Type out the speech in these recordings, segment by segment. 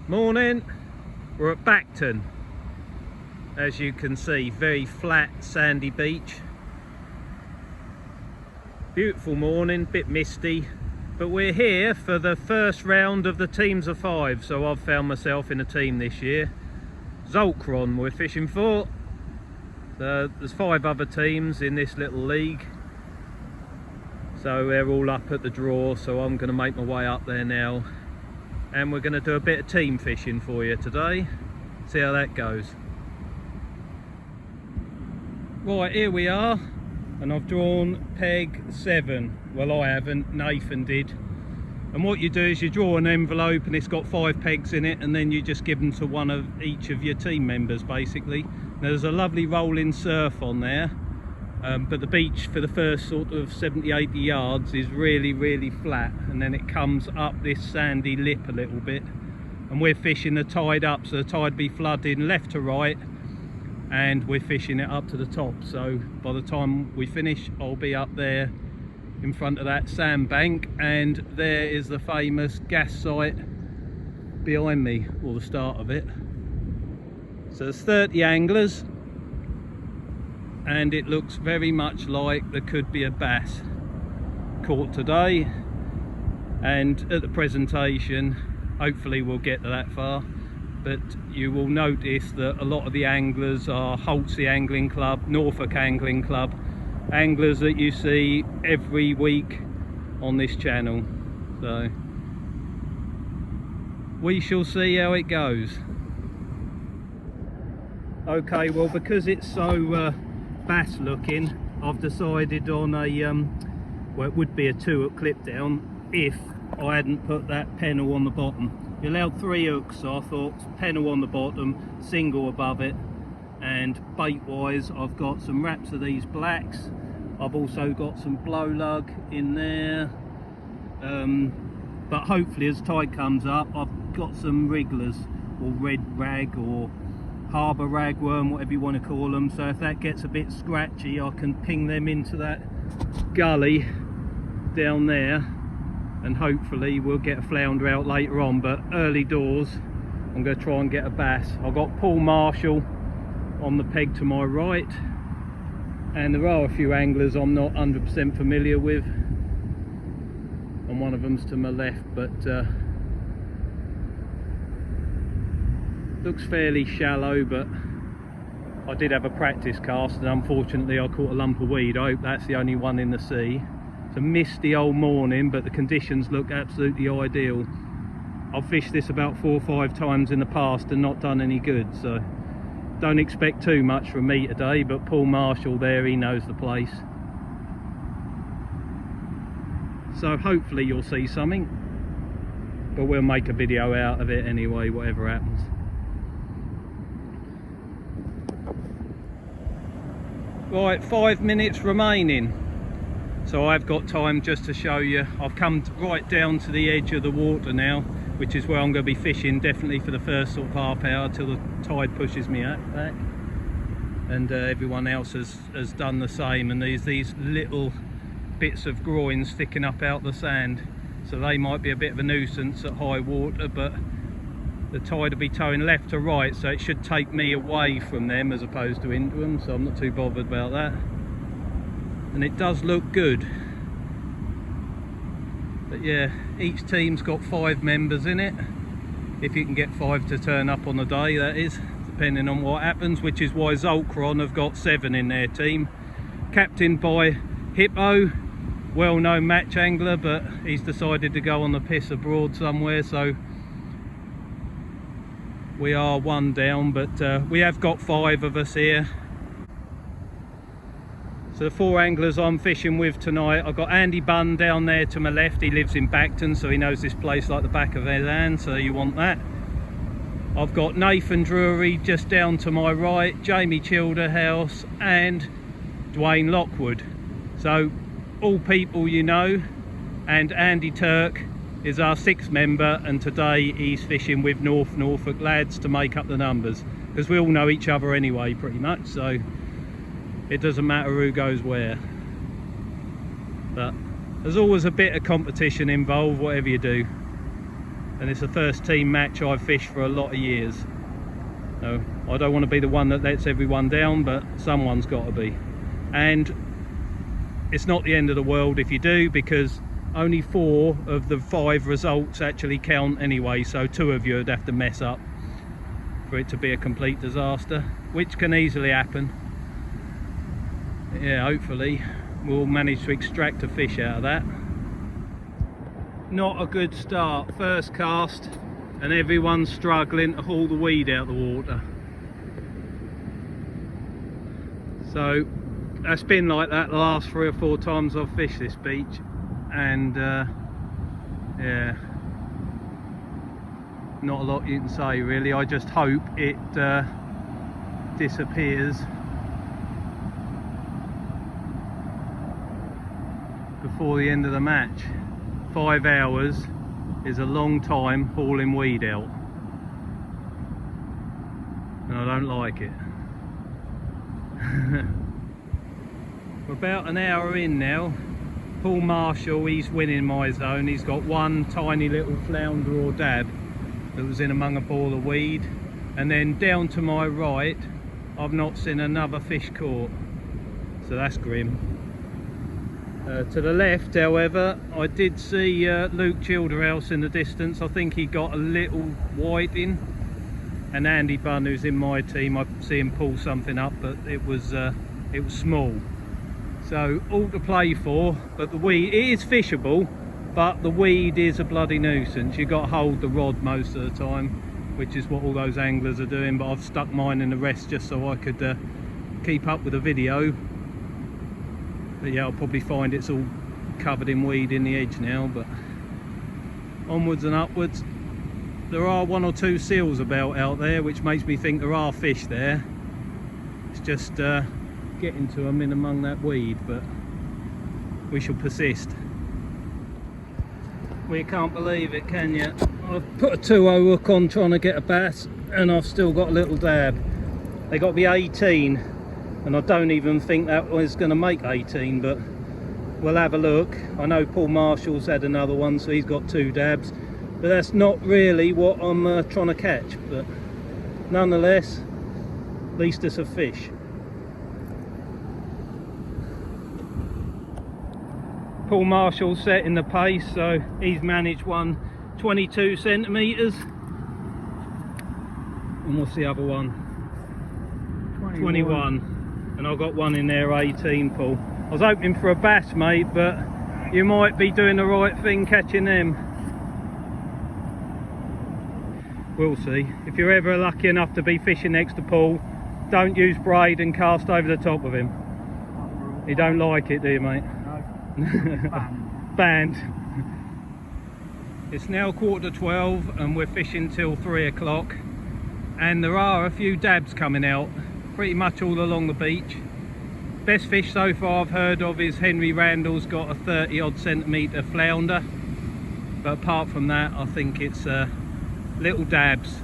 Morning, we're at Bacton. As you can see, very flat sandy beach. Beautiful morning, bit misty, but we're here for the first round of the teams of 5. So I've found myself in a team this year. Zolkron we're fishing for. There's 5 other teams in this little league, so they're all up at the draw, so I'm going to make my way up there now and we're going to do a bit of team fishing for you today. See how that goes. Right, here we are, and I've drawn peg 7. Well, I haven't, Nathan did. And what you do is you draw an envelope and it's got 5 pegs in it, and then you just give them to one of each of your team members basically. Now, there's a lovely rolling surf on there, but the beach for the first sort of 70-80 yards is really flat, and then it comes up this sandy lip a little bit, and we're fishing the tide up, so the tide be flooding left to right, and we're fishing it up to the top. So by the time we finish, I'll be up there in front of that sandbank, and there is the famous gas site behind me, or the start of it. So there's 30 anglers, and it looks very much like there could be a bass caught today, and at the presentation hopefully we'll get to that far. But you will notice that a lot of the anglers are Holtsey Angling Club, Norfolk Angling Club, anglers that you see every week on this channel. So we shall see how it goes. Okay, well, because it's so bass looking, I've decided on a well, it would be a 2-hook clip down if I hadn't put that pennel on the bottom. You're allowed 3 hooks, so I thought pennel on the bottom, single above it. And bait wise, I've got some wraps of these blacks. I've also got some blow lug in there, but hopefully as tide comes up, I've got some wrigglers, or red rag, or harbour ragworm, whatever you want to call them. So if that gets a bit scratchy, I can ping them into that gully down there, and hopefully we'll get a flounder out later on. But early doors, I'm going to try and get a bass. I've got Paul Marshall on the peg to my right, and there are a few anglers I'm not 100% familiar with, and one of them's to my left, but looks fairly shallow. But I did have a practice cast, and unfortunately I caught a lump of weed. I hope that's the only one in the sea. It's a misty old morning, but the conditions look absolutely ideal. I've fished this about 4 or 5 times in the past and not done any good, so don't expect too much from me today. But Paul Marshall there, he knows the place, so hopefully you'll see something, but we'll make a video out of it anyway, whatever happens. Right, 5 minutes remaining, so I've got time just to show you. I've come right down to the edge of the water now, which is where I'm going to be fishing definitely for the first sort of half hour till the tide pushes me back, and everyone else has done the same. And there's these little bits of groin sticking up out the sand, so they might be a bit of a nuisance at high water, but the tide will be towing left to right, so it should take me away from them as opposed to into them, so I'm not too bothered about that. And it does look good. But yeah, each team's got 5 members in it, if you can get 5 to turn up on the day, that is, depending on what happens, which is why Zolkron have got 7 in their team, captained by Hippo, well-known match angler, but he's decided to go on the piss abroad somewhere, so we are 1 down, but we have got 5 of us here. So the 4 anglers I'm fishing with tonight, I've got Andy Bunn down there to my left. He lives in Bacton, so he knows this place like the back of his hand, so you want that. I've got Nathan Drury just down to my right, Jamie Childerhouse and Dwayne Lockwood. So all people you know, and Andy Turk is our 6th member, and today he's fishing with Norfolk lads to make up the numbers, because we all know each other anyway pretty much, so it doesn't matter who goes where. But there's always a bit of competition involved, whatever you do. and it's the first team match I've fished for a lot of years. So I don't want to be the one that lets everyone down, but someone's got to be. And it's not the end of the world if you do, because only 4 of the 5 results actually count anyway, so 2 of you would have to mess up for it to be a complete disaster, which can easily happen. Yeah, hopefully we'll manage to extract a fish out of that. Not a good start. First cast and everyone's struggling to haul the weed out of the water. So that's been like that the last 3 or 4 times I've fished this beach, and yeah, not a lot you can say really. I just hope it disappears before the end of the match. 5 hours is a long time hauling weed out, and I don't like it. We're about an hour in now. Paul Marshall, he's winning my zone. He's got 1 tiny little flounder or dab that was in among a ball of weed, and then down to my right I've not seen another fish caught, so that's grim. To the left, however, I did see Luke Childerhouse in the distance. I think he got a little whiting, and Andy Bunn, who's in my team, I see him pull something up, but it was small. So all to play for, but the weed, it is fishable, but the weed is a bloody nuisance. You've got to hold the rod most of the time, which is what all those anglers are doing, but I've stuck mine in the rest just so I could keep up with the video. But yeah, I'll probably find it's all covered in weed in the edge now, but onwards and upwards. There are 1 or 2 seals about out there, which makes me think there are fish there. It's just getting to them in among that weed, but we shall persist. We can't believe it, can you? I've put a 2-0 hook on trying to get a bass, and I've still got a little dab. They got to be 18. And I don't even think that was going to make 18, but we'll have a look. I know Paul Marshall's had another one, so he's got 2 dabs, but that's not really what I'm trying to catch. But nonetheless, at least it's a fish. Paul Marshall's setting the pace, so he's managed one 22 centimetres. And what's the other one? 21. And I've got one in there 18, Paul. I was hoping for a bass, mate, but you might be doing the right thing catching them. We'll see. If you're ever lucky enough to be fishing next to Paul, don't use braid and cast over the top of him. You don't like it, do you, mate? No. Banned. It's now 11:45 and we're fishing till 3 o'clock, and there are a few dabs coming out pretty much all along the beach. Best fish so far I've heard of is Henry Randall's got a 30 odd centimetre flounder, but apart from that I think it's little dabs.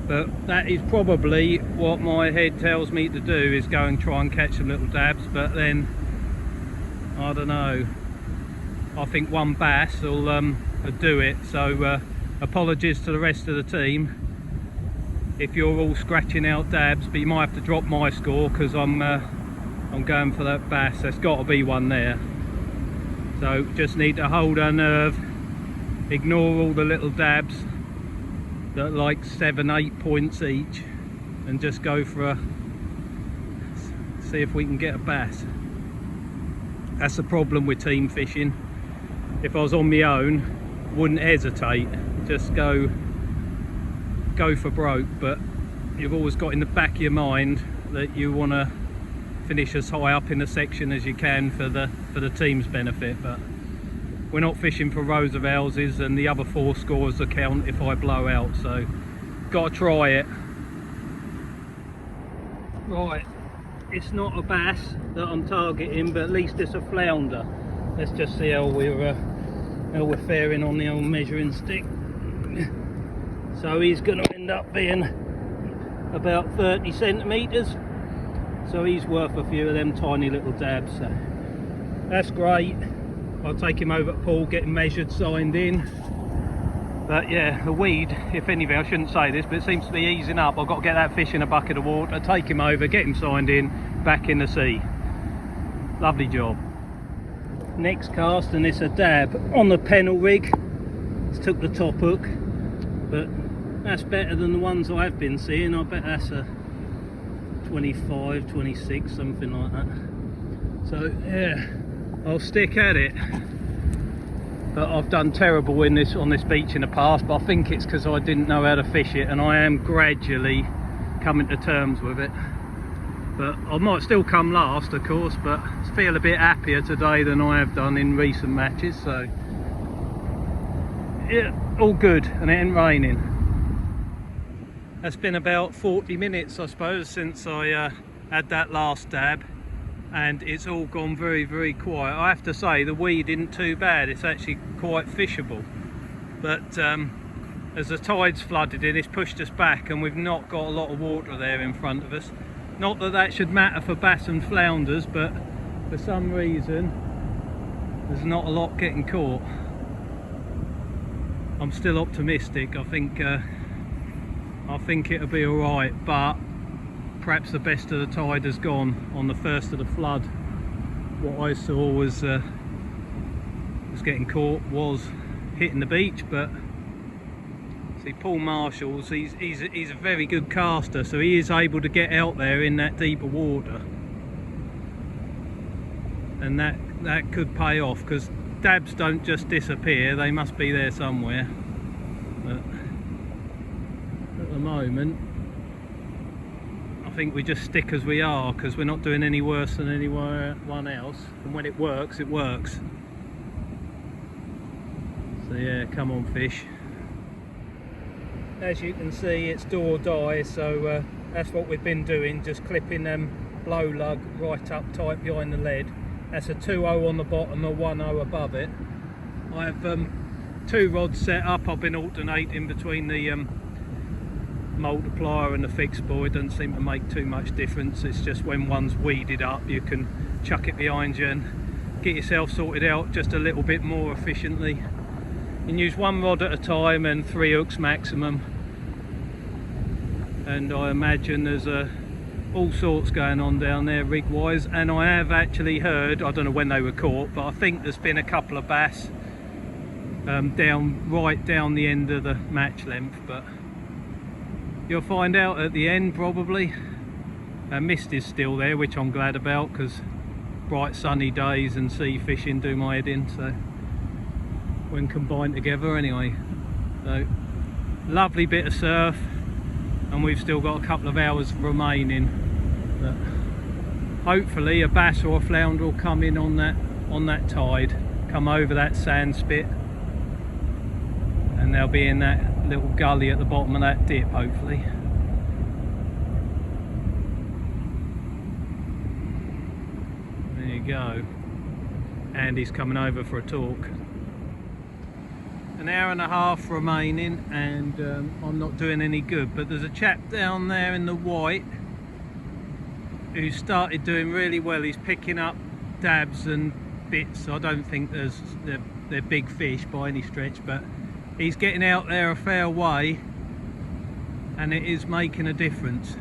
But that is probably what my head tells me to do, is go and try and catch some little dabs, but then I don't know, I think 1 bass will do it. So apologies to the rest of the team if you're all scratching out dabs, but you might have to drop my score because I'm going for that bass. There's got to be one there, so just need to hold our nerve, ignore all the little dabs that are like 7-8 points each, and just go for see if we can get a bass. That's the problem with team fishing. If I was on my own, wouldn't hesitate, just go for broke, but you've always got in the back of your mind that you want to finish as high up in the section as you can for the team's benefit. But we're not fishing for rows of houses, and the other 4 scores will count if I blow out, so gotta try it. Right, it's not a bass that I'm targeting, but at least it's a flounder. Let's just see how we're faring on the old measuring stick. So he's going to end up being about 30 centimetres, so he's worth a few of them tiny little dabs. So that's great. I'll take him over to Paul, get him measured, signed in, But yeah, the weed, if anything, I shouldn't say this, but it seems to be easing up. I've got to get that fish in a bucket of water, take him over, get him signed in, back in the sea. Lovely job. Next cast, and it's a dab on the pennel rig. It's took the top hook, but that's better than the ones I have been seeing. I bet that's a 25, 26, something like that. So yeah, I'll stick at it. But I've done terrible on this beach in the past, but I think it's because I didn't know how to fish it, and I am gradually coming to terms with it. But I might still come last, of course, but I feel a bit happier today than I have done in recent matches. So yeah, all good, and it ain't raining. It's been about 40 minutes, I suppose, since I had that last dab, and it's all gone very, very quiet. I have to say the weed isn't too bad. It's actually quite fishable, but as the tide's flooded in, it's pushed us back, and we've not got a lot of water there in front of us. Not that that should matter for bass and flounders, but for some reason there's not a lot getting caught. I'm still optimistic. I think it'll be all right, but perhaps the best of the tide has gone on the first of the flood. What I saw was getting caught, was hitting the beach. But see, Paul Marshall's, he's a very good caster, so he is able to get out there in that deeper water, and that could pay off, because dabs don't just disappear, they must be there somewhere. But at the moment I think we just stick as we are, because we're not doing any worse than anyone else, and when it works, it works. So yeah, come on fish. As you can see, it's do or die, so that's what we've been doing, just clipping them blow lug right up tight behind the lead. That's a 2-0 on the bottom, a 1-0 above it. I have 2 rods set up. I've been alternating between the multiplier and the fixed bore. It doesn't seem to make too much difference. It's just when one's weeded up, you can chuck it behind you and get yourself sorted out just a little bit more efficiently. You can use 1 rod at a time and 3 hooks maximum. And I imagine there's all sorts going on down there rig wise, and I have actually heard, I don't know when they were caught, but I think there's been a couple of bass right down the end of the match length, but you'll find out at the end probably. Mist is still there, which I'm glad about, because bright sunny days and sea fishing do my head in, so when combined together anyway. So lovely bit of surf, and we've still got a couple of hours remaining. But hopefully a bass or a flounder will come in on that tide, come over that sand spit, and they'll be in that little gully at the bottom of that dip, hopefully. There you go. Andy's coming over for a talk. An hour and a half remaining, and I'm not doing any good, but there's a chap down there in the white who started doing really well. He's picking up dabs and bits. I don't think they're big fish by any stretch, but he's getting out there a fair way, and it is making a difference.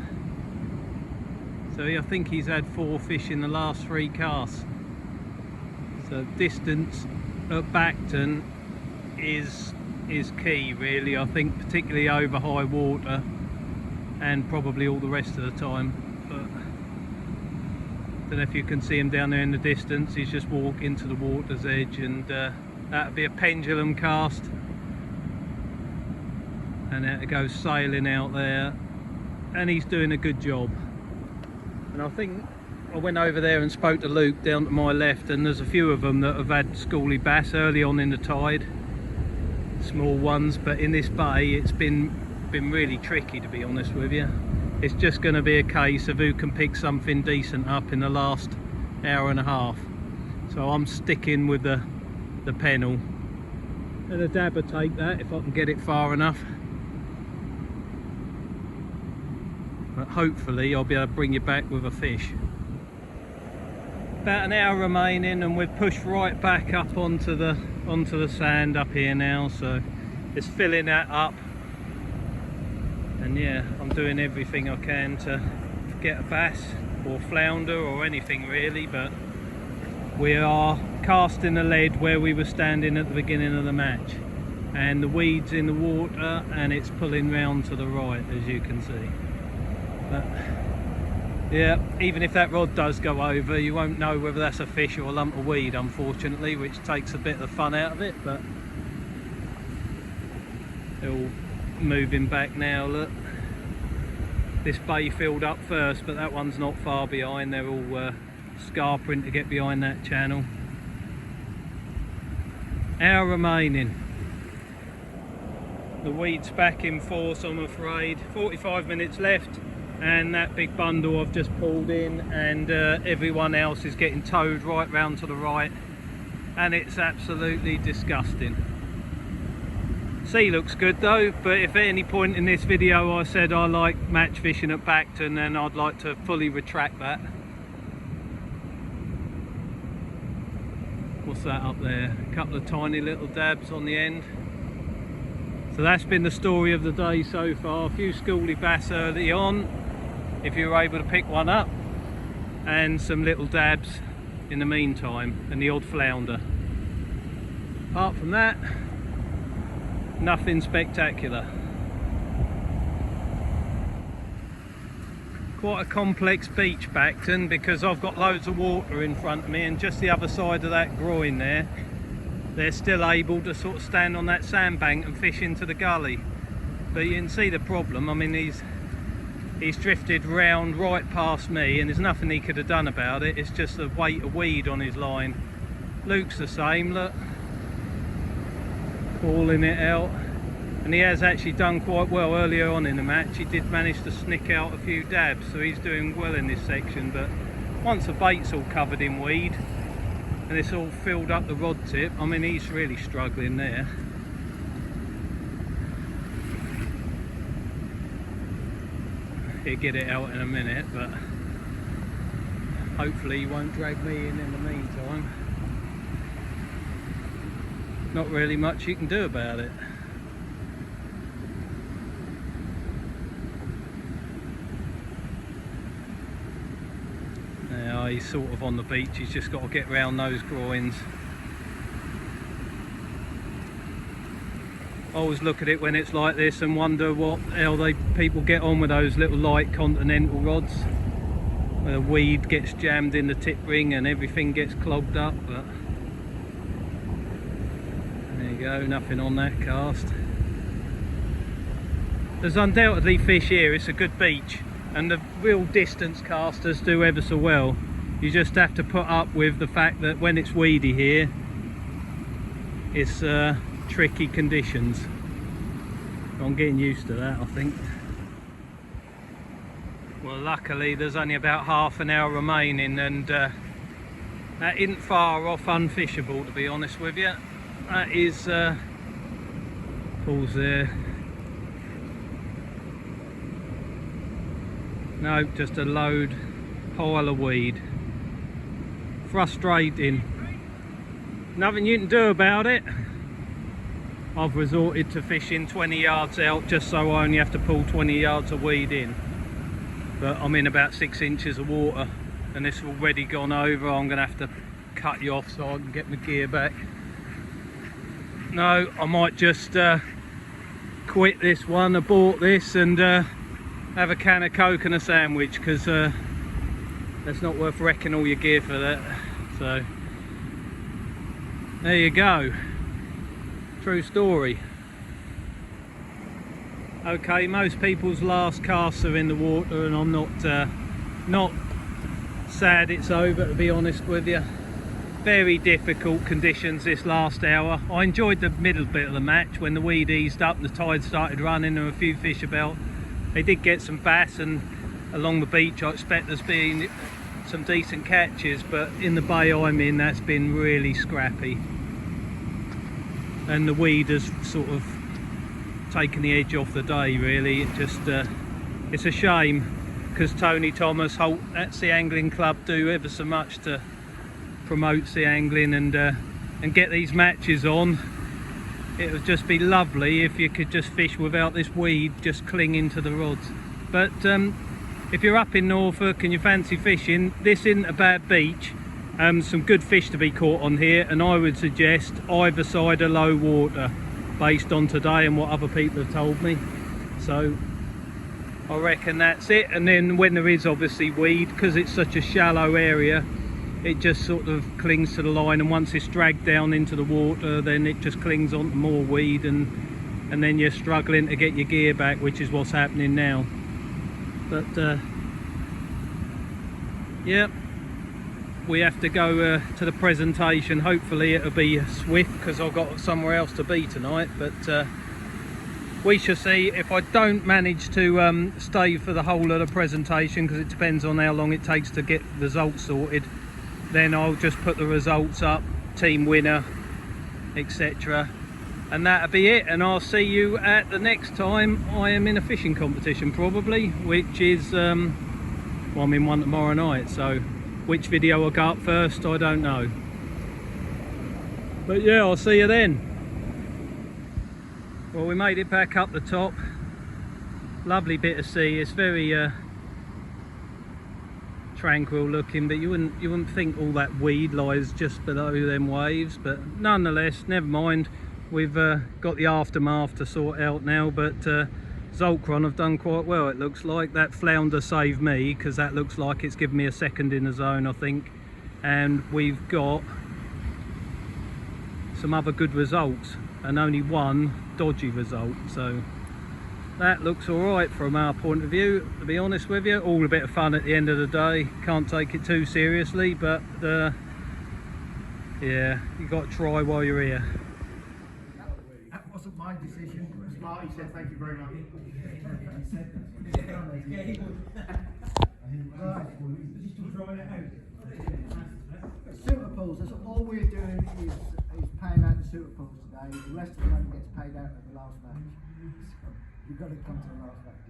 So I think he's had 4 fish in the last 3 casts. So distance at Bacton is key, really. I think particularly over high water, and probably all the rest of the time. But I don't know if you can see him down there in the distance. He's just walking to the water's edge, and that'd be a pendulum cast, and it goes sailing out there, and he's doing a good job. And I think I went over there and spoke to Luke down to my left, and there's a few of them that have had schoolie bass early on in the tide, small ones, but in this bay it's been really tricky, to be honest with you. It's just going to be a case of who can pick something decent up in the last hour and a half. So I'm sticking with the pennel, and a dab will take that if I can get it far enough. But hopefully I'll be able to bring you back with a fish. About an hour remaining, and we've pushed right back up onto the sand up here now, so It's filling that up, and yeah, I'm doing everything I can to get a bass or flounder or anything really, but we are casting the lead where we were standing at the beginning of the match, and the weed's in the water and it's pulling round to the right, as you can see. But yeah, even if that rod does go over, you won't know whether that's a fish or a lump of weed, unfortunately, which takes a bit of the fun out of it. But they're all moving back now, look. This bay filled up first, but that one's not far behind. They're all scarpering to get behind that channel. Hour remaining. The weed's back in force, I'm afraid. 45 minutes left, and that big bundle I've just pulled in, and everyone else is getting towed right round to the right, and it's absolutely disgusting. Sea looks good though, but if at any point in this video I said I like match fishing at Bacton, then I'd like to fully retract that. What's that up there? A couple of tiny little dabs on the end. So that's been the story of the day so far. A few schoolie bass early on, if you were able to pick one up, and some little dabs in the meantime, and the odd flounder. Apart from that, nothing spectacular. Quite a complex beach, Bacton, because I've got loads of water in front of me, and just the other side of that groin there, they're still able to sort of stand on that sandbank and fish into the gully. But you can see the problem. I mean, he's drifted round right past me, and there's nothing he could have done about it. It's just the weight of weed on his line. Luke's the same, look, hauling it out, and he has actually done quite well earlier on in the match. He did manage to snick out a few dabs, so he's doing well in this section. But once the bait's all covered in weed and it's all filled up the rod tip, I mean, he's really struggling there. He'll get it out in a minute, but hopefully he won't drag me in the meantime. Not really much you can do about it. Now he's sort of on the beach, he's just got to get round those groins. I always look at it when it's like this and wonder how people get on with those little light continental rods, where the weed gets jammed in the tip ring and everything gets clogged up. But there you go, nothing on that cast. There's undoubtedly fish here, it's a good beach, and the real distance casters do ever so well. You just have to put up with the fact that when it's weedy here, it's tricky conditions. I'm getting used to that, I think. Well, luckily there's only about half an hour remaining, and that isn't far off unfishable, to be honest with you. That is pulls there. No, just a load pile of weed. Frustrating. Nothing you can do about it. I've resorted to fishing 20 yards out just so I only have to pull 20 yards of weed in. But I'm in about 6 inches of water, and it's already gone over. I'm going to have to cut you off so I can get my gear back. No, I might just quit this one, abort this, and have a can of Coke and a sandwich, because that's not worth wrecking all your gear for that. So there you go, true story. Okay, most people's last casts are in the water, and I'm not sad it's over, to be honest with you. Very difficult conditions this last hour. I enjoyed the middle bit of the match when the weed eased up and the tide started running. There were a few fish about. They did get some bass, and along the beach I expect there's been some decent catches, but in the bay I'm in, that's been really scrappy, and the weed has sort of taken the edge off the day, really. It just it's a shame, because Tony Thomas, Holt at Sea Angling Club, do ever so much to promote sea angling and get these matches on, it would just be lovely if you could just fish without this weed just clinging to the rods. But if you're up in Norfolk and you fancy fishing, this isn't a bad beach. Some good fish to be caught on here, and I would suggest either side of low water based on today and what other people have told me. So I reckon that's it. And then when there is obviously weed, because it's such a shallow area, it just sort of clings to the line, and once it's dragged down into the water, then it just clings onto more weed, and then you're struggling to get your gear back, which is what's happening now. But yeah, we have to go to the presentation. Hopefully it'll be swift because I've got somewhere else to be tonight, but we shall see. If I don't manage to stay for the whole of the presentation, because it depends on how long it takes to get results sorted, then I'll just put the results up, team winner, etc., and that'll be it. And I'll see you at the next time I am in a fishing competition, probably, which is well, I'm in one tomorrow night, so which video I'll go up first, I don't know. But yeah, I'll see you then. Well, we made it back up the top. Lovely bit of sea. It's very tranquil looking, but you wouldn't think all that weed lies just below them waves. But nonetheless, never mind. We've got the aftermath to sort out now, but Zolkron have done quite well, it looks like. That flounder saved me, because that looks like it's given me a second in the zone, I think. And we've got some other good results and only one dodgy result, so that looks all right from our point of view, to be honest with you. All a bit of fun at the end of the day, can't take it too seriously, but yeah, you got to try while you're here. That wasn't my decision. Marty said thank you very much. Super pools, that's all we're doing is paying out the super pools today. The rest of the money gets paid out at the last match. So you've got to come to the last match.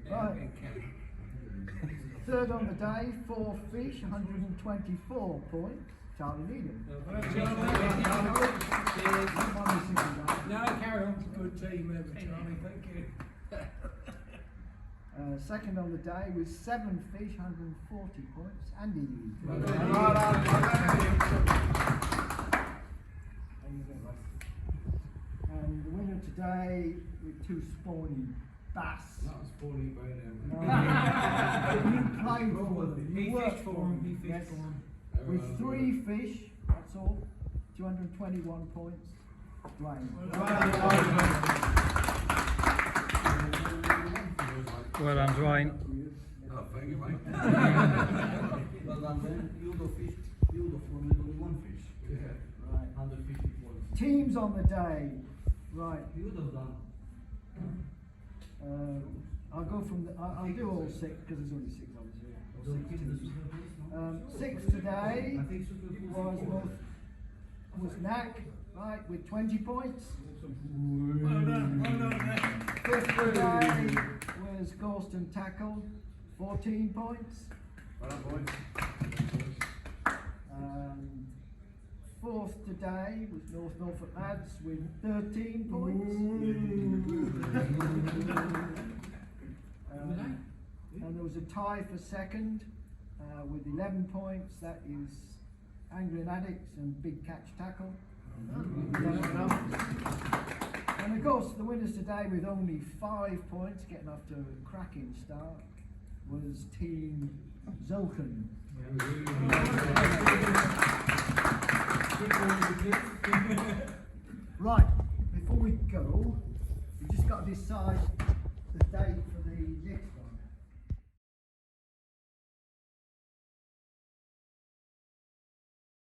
Right. Third on the day, 4 fish, 124 points. Charlie Needham. No, carry on. It's a good team, Charlie. Thank you. Second on the day with 7 fish, 140 points. Andy. And the winner today with 2 spawning bass. Not spawning by No. You played for them. You worked for them. He fished for them. With 3 fish, that's all. 221 points. Dwayne. Well done, Dwayne. Oh, thank you, mate. Well done, then. You the fish, you the form with only 1 fish. Right. 150 points. Teams on the day. Right. You the done. I'll go from the. I'll do all 6 because there's only 6 obviously. Don't keep the super points, no? 6 today I think super points was Knack, right, with 20 points. Well done. 5th today was Gorston Tackle, 14 points. Well done, boys. 4th today was North Norfolk Lads with 13 points. And there was a tie for 2nd with 11 points. That is Angling Addicts and Big Catch Tackle. And of course the winners today with only 5 points, getting off to a cracking start, was Team Zolkron. Right, before we go, we just got to decide the date for the next